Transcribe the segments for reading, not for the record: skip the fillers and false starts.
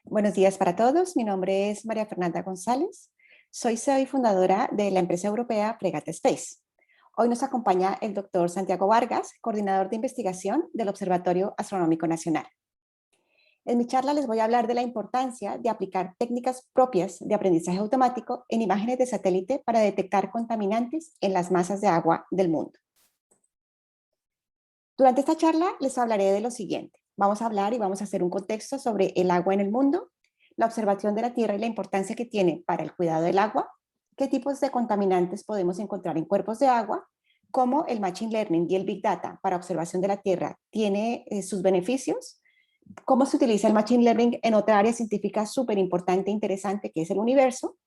Buenos días para todos. Mi nombre es María Fernanda González. Soy CEO y fundadora de la empresa europea Fregate Space. Hoy nos acompaña el doctor Santiago Vargas, coordinador de investigación del Observatorio Astronómico Nacional. En mi charla les voy a hablar de la importancia de aplicar técnicas propias de aprendizaje automático en imágenes de satélite para detectar contaminantes en las masas de agua del mundo. Durante esta charla les hablaré de lo siguiente. Vamos a hablar y vamos a hacer un contexto sobre el agua en el mundo, la observación de la Tierra y la importancia que tiene para el cuidado del agua, qué tipos de contaminantes podemos encontrar en cuerpos de agua, cómo el Machine Learning y el Big Data para observación de la Tierra tiene sus beneficios, cómo se utiliza el Machine Learning en otra área científica súper importante e interesante que es el universo,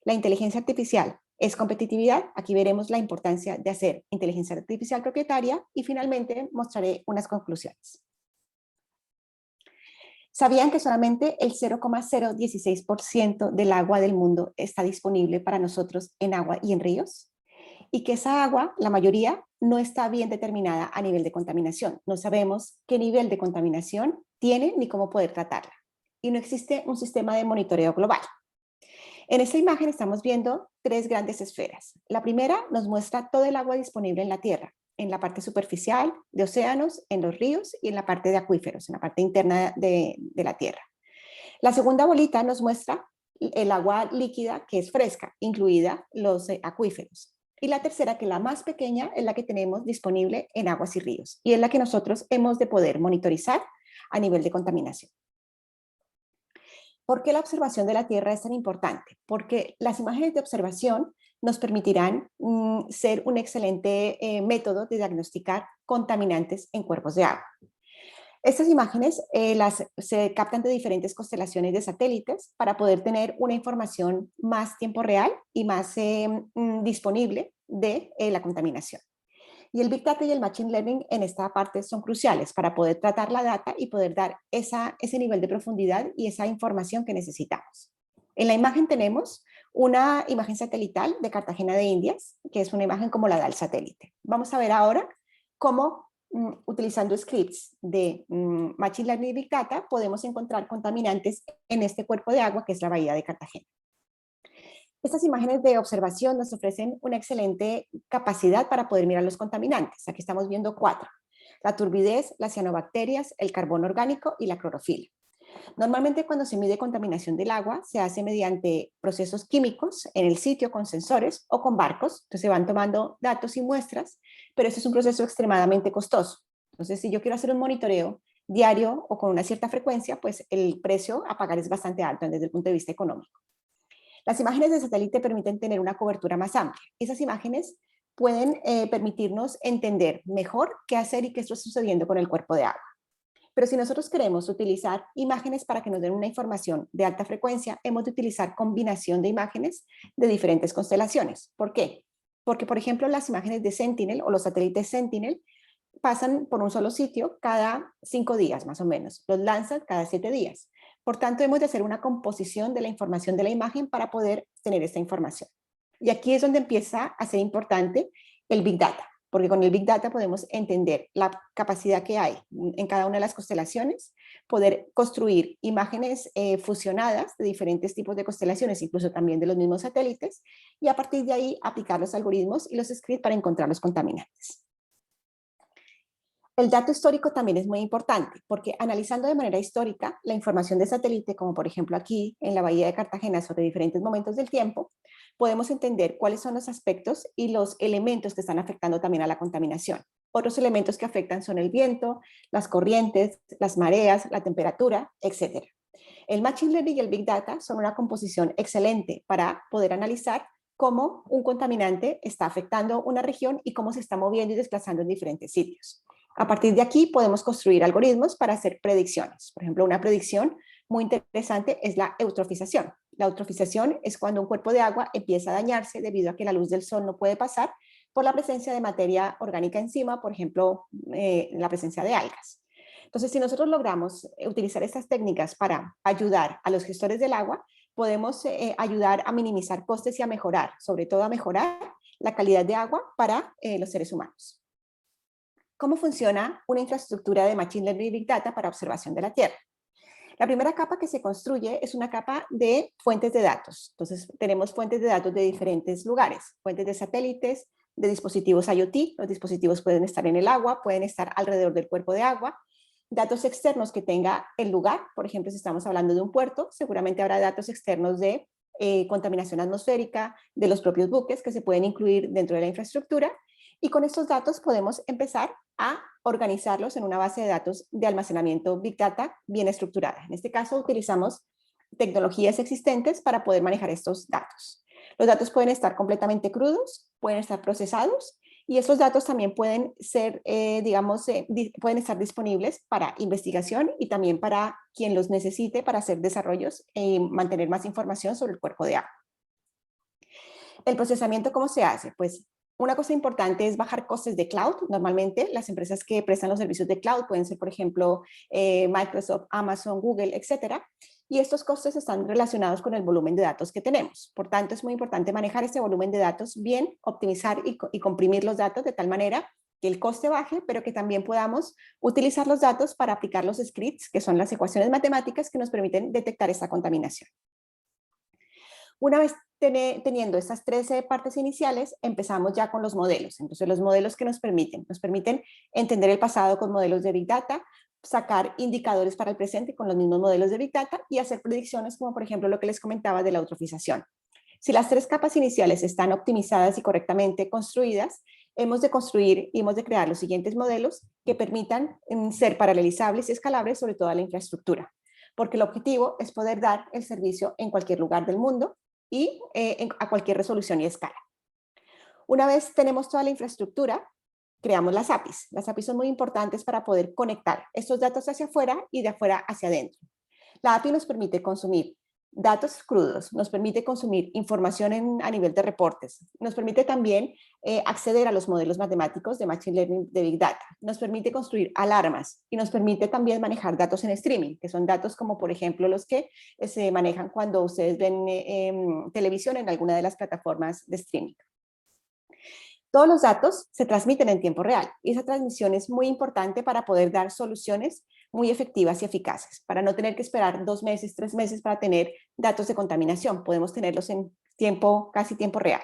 la inteligencia artificial es competitividad. Aquí veremos la importancia de hacer inteligencia artificial propietaria y finalmente mostraré unas conclusiones. ¿Sabían que solamente el 0,016% del agua del mundo está disponible para nosotros en agua y en ríos? Y que esa agua, la mayoría, no está bien determinada a nivel de contaminación. No sabemos qué nivel de contaminación tiene ni cómo poder tratarla. Y no existe un sistema de monitoreo global. En esta imagen estamos viendo tres grandes esferas. La primera nos muestra todo el agua disponible en la Tierra, en la parte superficial de océanos, en los ríos y en la parte de acuíferos, en la parte interna de la Tierra. La segunda bolita nos muestra el agua líquida que es fresca, incluida los acuíferos. Y la tercera, que es la más pequeña, es la que tenemos disponible en aguas y ríos y es la que nosotros hemos de poder monitorizar a nivel de contaminación. ¿Por qué la observación de la Tierra es tan importante? Porque las imágenes de observación nos permitirán ser un excelente método de diagnosticar contaminantes en cuerpos de agua. Estas imágenes se captan de diferentes constelaciones de satélites para poder tener una información más tiempo real y más disponible de la contaminación. Y el Big Data y el Machine Learning en esta parte son cruciales para poder tratar la data y poder dar ese nivel de profundidad y esa información que necesitamos. En la imagen tenemos una imagen satelital de Cartagena de Indias, que es una imagen como la da el satélite. Vamos a ver ahora cómo, utilizando scripts de Machine Learning y Big Data, podemos encontrar contaminantes en este cuerpo de agua que es la bahía de Cartagena. Estas imágenes de observación nos ofrecen una excelente capacidad para poder mirar los contaminantes. Aquí estamos viendo 4. La turbidez, las cianobacterias, el carbono orgánico y la clorofila. Normalmente cuando se mide contaminación del agua se hace mediante procesos químicos en el sitio con sensores o con barcos. Entonces se van tomando datos y muestras, pero este es un proceso extremadamente costoso. Entonces si yo quiero hacer un monitoreo diario o con una cierta frecuencia, pues el precio a pagar es bastante alto desde el punto de vista económico. Las imágenes de satélite permiten tener una cobertura más amplia. Esas imágenes pueden permitirnos entender mejor qué hacer y qué está sucediendo con el cuerpo de agua. Pero si nosotros queremos utilizar imágenes para que nos den una información de alta frecuencia, hemos de utilizar combinación de imágenes de diferentes constelaciones. ¿Por qué? Porque, por ejemplo, las imágenes de Sentinel o los satélites Sentinel pasan por un solo sitio cada 5 días más o menos. Los lanzan cada 7 días. Por tanto, hemos de hacer una composición de la información de la imagen para poder tener esta información. Y aquí es donde empieza a ser importante el Big Data, porque con el Big Data podemos entender la capacidad que hay en cada una de las constelaciones, poder construir imágenes fusionadas de diferentes tipos de constelaciones, incluso también de los mismos satélites, y a partir de ahí aplicar los algoritmos y los scripts para encontrar los contaminantes. El dato histórico también es muy importante, porque analizando de manera histórica la información de satélite, como por ejemplo aquí en la bahía de Cartagena sobre diferentes momentos del tiempo, podemos entender cuáles son los aspectos y los elementos que están afectando también a la contaminación. Otros elementos que afectan son el viento, las corrientes, las mareas, la temperatura, etc. El Machine Learning y el Big Data son una composición excelente para poder analizar cómo un contaminante está afectando una región y cómo se está moviendo y desplazando en diferentes sitios. A partir de aquí podemos construir algoritmos para hacer predicciones. Por ejemplo, una predicción muy interesante es la eutrofización. La eutrofización es cuando un cuerpo de agua empieza a dañarse debido a que la luz del sol no puede pasar por la presencia de materia orgánica encima, por ejemplo, la presencia de algas. Entonces, si nosotros logramos utilizar estas técnicas para ayudar a los gestores del agua, podemos ayudar a minimizar costes y a mejorar, sobre todo a mejorar la calidad de agua para los seres humanos. ¿Cómo funciona una infraestructura de Machine Learning y Big Data para observación de la Tierra? La primera capa que se construye es una capa de fuentes de datos. Entonces, tenemos fuentes de datos de diferentes lugares, fuentes de satélites, de dispositivos IoT. Los dispositivos pueden estar en el agua, pueden estar alrededor del cuerpo de agua. Datos externos que tenga el lugar, por ejemplo, si estamos hablando de un puerto, seguramente habrá datos externos de contaminación atmosférica, de los propios buques que se pueden incluir dentro de la infraestructura, y con estos datos podemos empezar a organizarlos en una base de datos de almacenamiento Big Data bien estructurada. En este caso utilizamos tecnologías existentes para poder manejar estos datos. Los datos pueden estar completamente crudos, pueden estar procesados, y esos datos también pueden ser, pueden estar disponibles para investigación y también para quien los necesite para hacer desarrollos y mantener más información sobre el cuerpo de agua. El procesamiento, ¿cómo se hace? Pues una cosa importante es bajar costes de cloud. Normalmente las empresas que prestan los servicios de cloud pueden ser, por ejemplo, Microsoft, Amazon, Google, etcétera. Y estos costes están relacionados con el volumen de datos que tenemos. Por tanto, es muy importante manejar este volumen de datos bien, optimizar y comprimir los datos de tal manera que el coste baje, pero que también podamos utilizar los datos para aplicar los scripts, que son las ecuaciones matemáticas que nos permiten detectar esta contaminación. Una vez teniendo estas 13 partes iniciales, empezamos ya con los modelos. Entonces, los modelos que nos permiten entender el pasado con modelos de Big Data, sacar indicadores para el presente con los mismos modelos de Big Data y hacer predicciones como, por ejemplo, lo que les comentaba de la eutrofización. Si las 3 capas iniciales están optimizadas y correctamente construidas, hemos de construir y hemos de crear los siguientes modelos que permitan ser paralelizables y escalables sobre toda la infraestructura, porque el objetivo es poder dar el servicio en cualquier lugar del mundo y a cualquier resolución y escala. Una vez tenemos toda la infraestructura, creamos las APIs. Las APIs son muy importantes para poder conectar estos datos hacia afuera y de afuera hacia adentro. La API nos permite consumir datos crudos, nos permite consumir información a nivel de reportes, nos permite también acceder a los modelos matemáticos de Machine Learning de Big Data, nos permite construir alarmas y nos permite también manejar datos en streaming, que son datos como por ejemplo los que se manejan cuando ustedes ven televisión en alguna de las plataformas de streaming. Todos los datos se transmiten en tiempo real y esa transmisión es muy importante para poder dar soluciones muy efectivas y eficaces, para no tener que esperar 2 meses, 3 meses para tener datos de contaminación. Podemos tenerlos en casi tiempo real.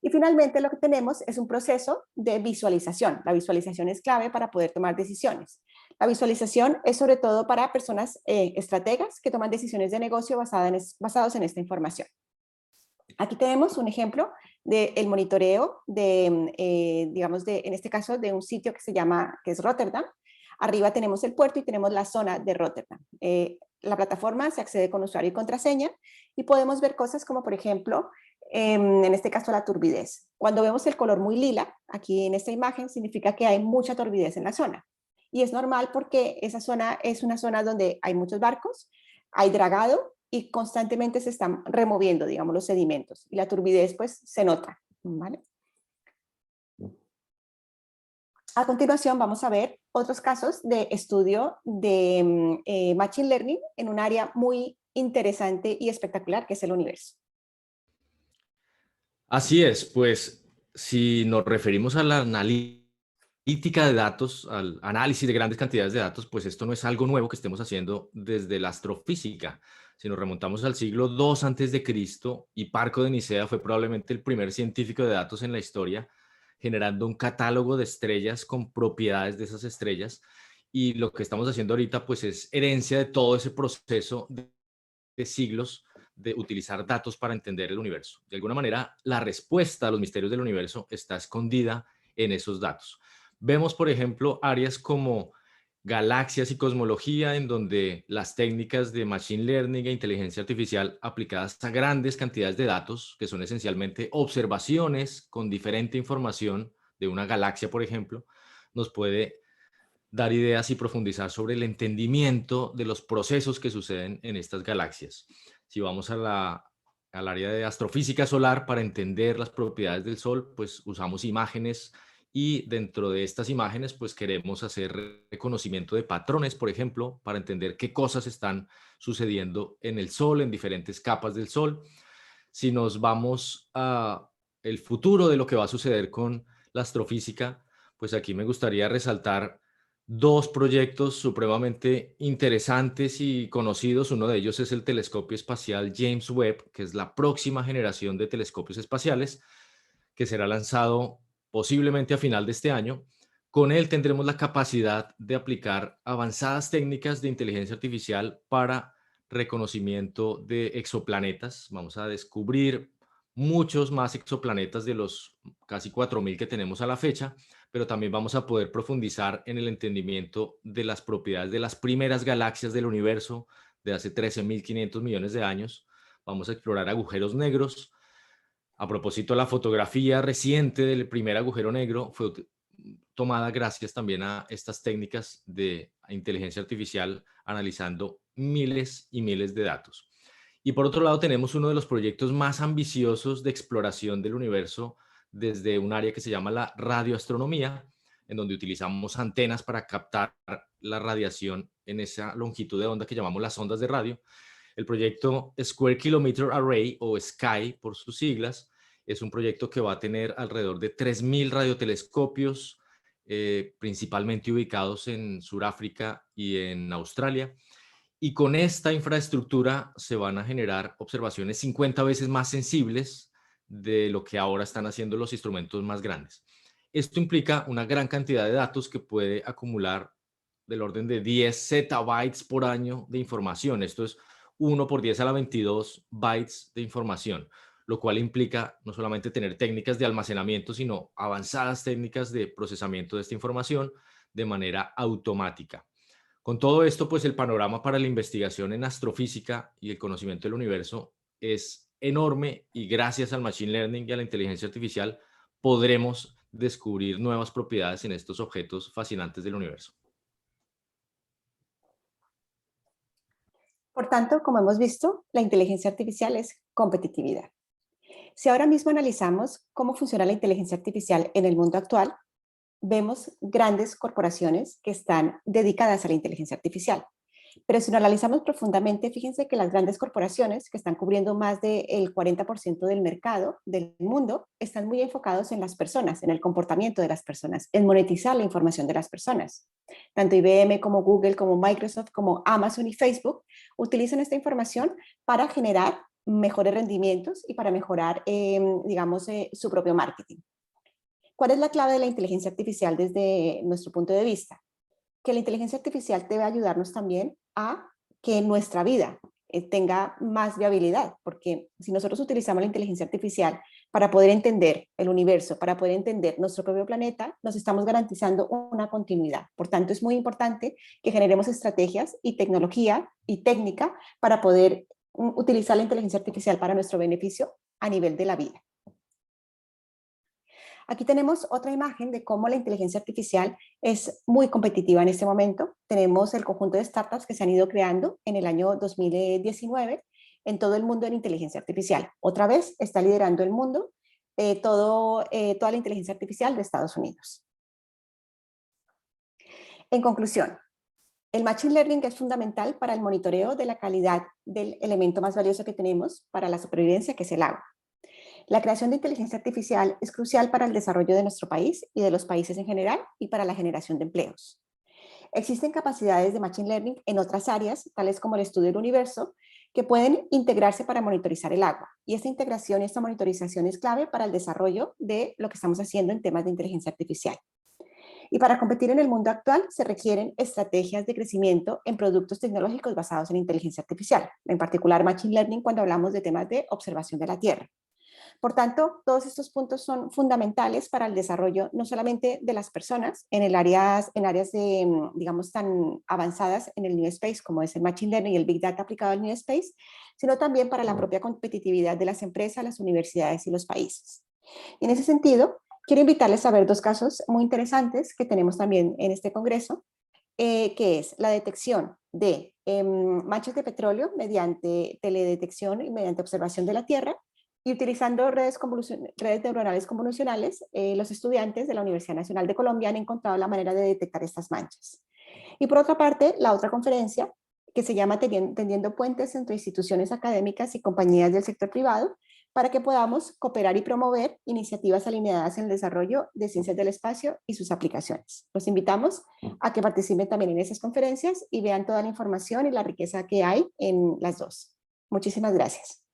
Y finalmente lo que tenemos es un proceso de visualización. La visualización es clave para poder tomar decisiones. La visualización es sobre todo para personas estrategas que toman decisiones de negocio basados en esta información. Aquí tenemos un ejemplo del monitoreo en este caso, de un sitio que es Rotterdam. Arriba tenemos el puerto y tenemos la zona de Rotterdam. La plataforma se accede con usuario y contraseña y podemos ver cosas como, por ejemplo, en este caso la turbidez. Cuando vemos el color muy lila, aquí en esta imagen, significa que hay mucha turbidez en la zona. Y es normal porque esa zona es una zona donde hay muchos barcos, hay dragado, y constantemente se están removiendo, digamos, los sedimentos. Y la turbidez, pues, se nota, ¿vale? A continuación vamos a ver otros casos de estudio de Machine Learning en un área muy interesante y espectacular, que es el universo. Así es, pues, si nos referimos a la analítica de datos, al análisis de grandes cantidades de datos, pues esto no es algo nuevo que estemos haciendo desde la astrofísica. Si nos remontamos al siglo II antes de Cristo, Hiparco de Nicea fue probablemente el primer científico de datos en la historia, generando un catálogo de estrellas con propiedades de esas estrellas. Y lo que estamos haciendo ahorita, pues, es herencia de todo ese proceso de siglos de utilizar datos para entender el universo. De alguna manera, la respuesta a los misterios del universo está escondida en esos datos. Vemos, por ejemplo, áreas como galaxias y cosmología, en donde las técnicas de machine learning e inteligencia artificial aplicadas a grandes cantidades de datos, que son esencialmente observaciones con diferente información de una galaxia, por ejemplo, nos puede dar ideas y profundizar sobre el entendimiento de los procesos que suceden en estas galaxias. Si vamos al área de astrofísica solar, para entender las propiedades del Sol, pues usamos imágenes, y dentro de estas imágenes pues queremos hacer reconocimiento de patrones, por ejemplo, para entender qué cosas están sucediendo en el Sol, en diferentes capas del Sol. Si nos vamos a el futuro de lo que va a suceder con la astrofísica, pues aquí me gustaría resaltar dos proyectos supremamente interesantes y conocidos. Uno de ellos es el telescopio espacial James Webb, que es la próxima generación de telescopios espaciales, que será lanzado posiblemente a final de este año. Con él tendremos la capacidad de aplicar avanzadas técnicas de inteligencia artificial para reconocimiento de exoplanetas. Vamos a descubrir muchos más exoplanetas de los casi 4.000 que tenemos a la fecha, pero también vamos a poder profundizar en el entendimiento de las propiedades de las primeras galaxias del universo de hace 13.500 millones de años. Vamos a explorar agujeros negros. A propósito, la fotografía reciente del primer agujero negro fue tomada gracias también a estas técnicas de inteligencia artificial analizando miles y miles de datos. Y por otro lado, tenemos uno de los proyectos más ambiciosos de exploración del universo desde un área que se llama la radioastronomía, en donde utilizamos antenas para captar la radiación en esa longitud de onda que llamamos las ondas de radio. El proyecto Square Kilometer Array, o SKY por sus siglas, es un proyecto que va a tener alrededor de 3.000 radiotelescopios, principalmente ubicados en Sudáfrica y en Australia. Y con esta infraestructura se van a generar observaciones 50 veces más sensibles de lo que ahora están haciendo los instrumentos más grandes. Esto implica una gran cantidad de datos que puede acumular del orden de 10 zettabytes por año de información. Esto es 1 por 10 a la 22 bytes de información, lo cual implica no solamente tener técnicas de almacenamiento, sino avanzadas técnicas de procesamiento de esta información de manera automática. Con todo esto, pues el panorama para la investigación en astrofísica y el conocimiento del universo es enorme, y gracias al machine learning y a la inteligencia artificial podremos descubrir nuevas propiedades en estos objetos fascinantes del universo. Por tanto, como hemos visto, la inteligencia artificial es competitividad. Si ahora mismo analizamos cómo funciona la inteligencia artificial en el mundo actual, vemos grandes corporaciones que están dedicadas a la inteligencia artificial. Pero si lo analizamos profundamente, fíjense que las grandes corporaciones, que están cubriendo más del 40% del mercado del mundo, están muy enfocados en las personas, en el comportamiento de las personas, en monetizar la información de las personas. Tanto IBM como Google, como Microsoft, como Amazon y Facebook utilizan esta información para generar mejores rendimientos y para mejorar, su propio marketing. ¿Cuál es la clave de la inteligencia artificial desde nuestro punto de vista? Que la inteligencia artificial debe ayudarnos también a que nuestra vida tenga más viabilidad, porque si nosotros utilizamos la inteligencia artificial para poder entender el universo, para poder entender nuestro propio planeta, nos estamos garantizando una continuidad. Por tanto, es muy importante que generemos estrategias y tecnología y técnica para poder utilizar la inteligencia artificial para nuestro beneficio a nivel de la vida. Aquí tenemos otra imagen de cómo la inteligencia artificial es muy competitiva en este momento. Tenemos el conjunto de startups que se han ido creando en el año 2019 en todo el mundo en inteligencia artificial. Otra vez está liderando el mundo toda la inteligencia artificial de Estados Unidos. En conclusión, el Machine Learning es fundamental para el monitoreo de la calidad del elemento más valioso que tenemos para la supervivencia, que es el agua. La creación de inteligencia artificial es crucial para el desarrollo de nuestro país y de los países en general y para la generación de empleos. Existen capacidades de Machine Learning en otras áreas, tales como el estudio del universo, que pueden integrarse para monitorizar el agua. Y esta integración y esta monitorización es clave para el desarrollo de lo que estamos haciendo en temas de inteligencia artificial. Y para competir en el mundo actual se requieren estrategias de crecimiento en productos tecnológicos basados en inteligencia artificial, en particular Machine Learning cuando hablamos de temas de observación de la Tierra. Por tanto, todos estos puntos son fundamentales para el desarrollo no solamente de las personas en áreas de, digamos, tan avanzadas en el New Space como es el Machine Learning y el Big Data aplicado al New Space, sino también para la propia competitividad de las empresas, las universidades y los países. Y en ese sentido, quiero invitarles a ver dos casos muy interesantes que tenemos también en este congreso, que es la detección de manchas de petróleo mediante teledetección y mediante observación de la Tierra. Y utilizando redes neuronales convolucionales, los estudiantes de la Universidad Nacional de Colombia han encontrado la manera de detectar estas manchas. Y por otra parte, la otra conferencia, que se llama Tendiendo puentes entre instituciones académicas y compañías del sector privado, para que podamos cooperar y promover iniciativas alineadas en el desarrollo de ciencias del espacio y sus aplicaciones. Los invitamos a que participen también en esas conferencias y vean toda la información y la riqueza que hay en las dos. Muchísimas gracias.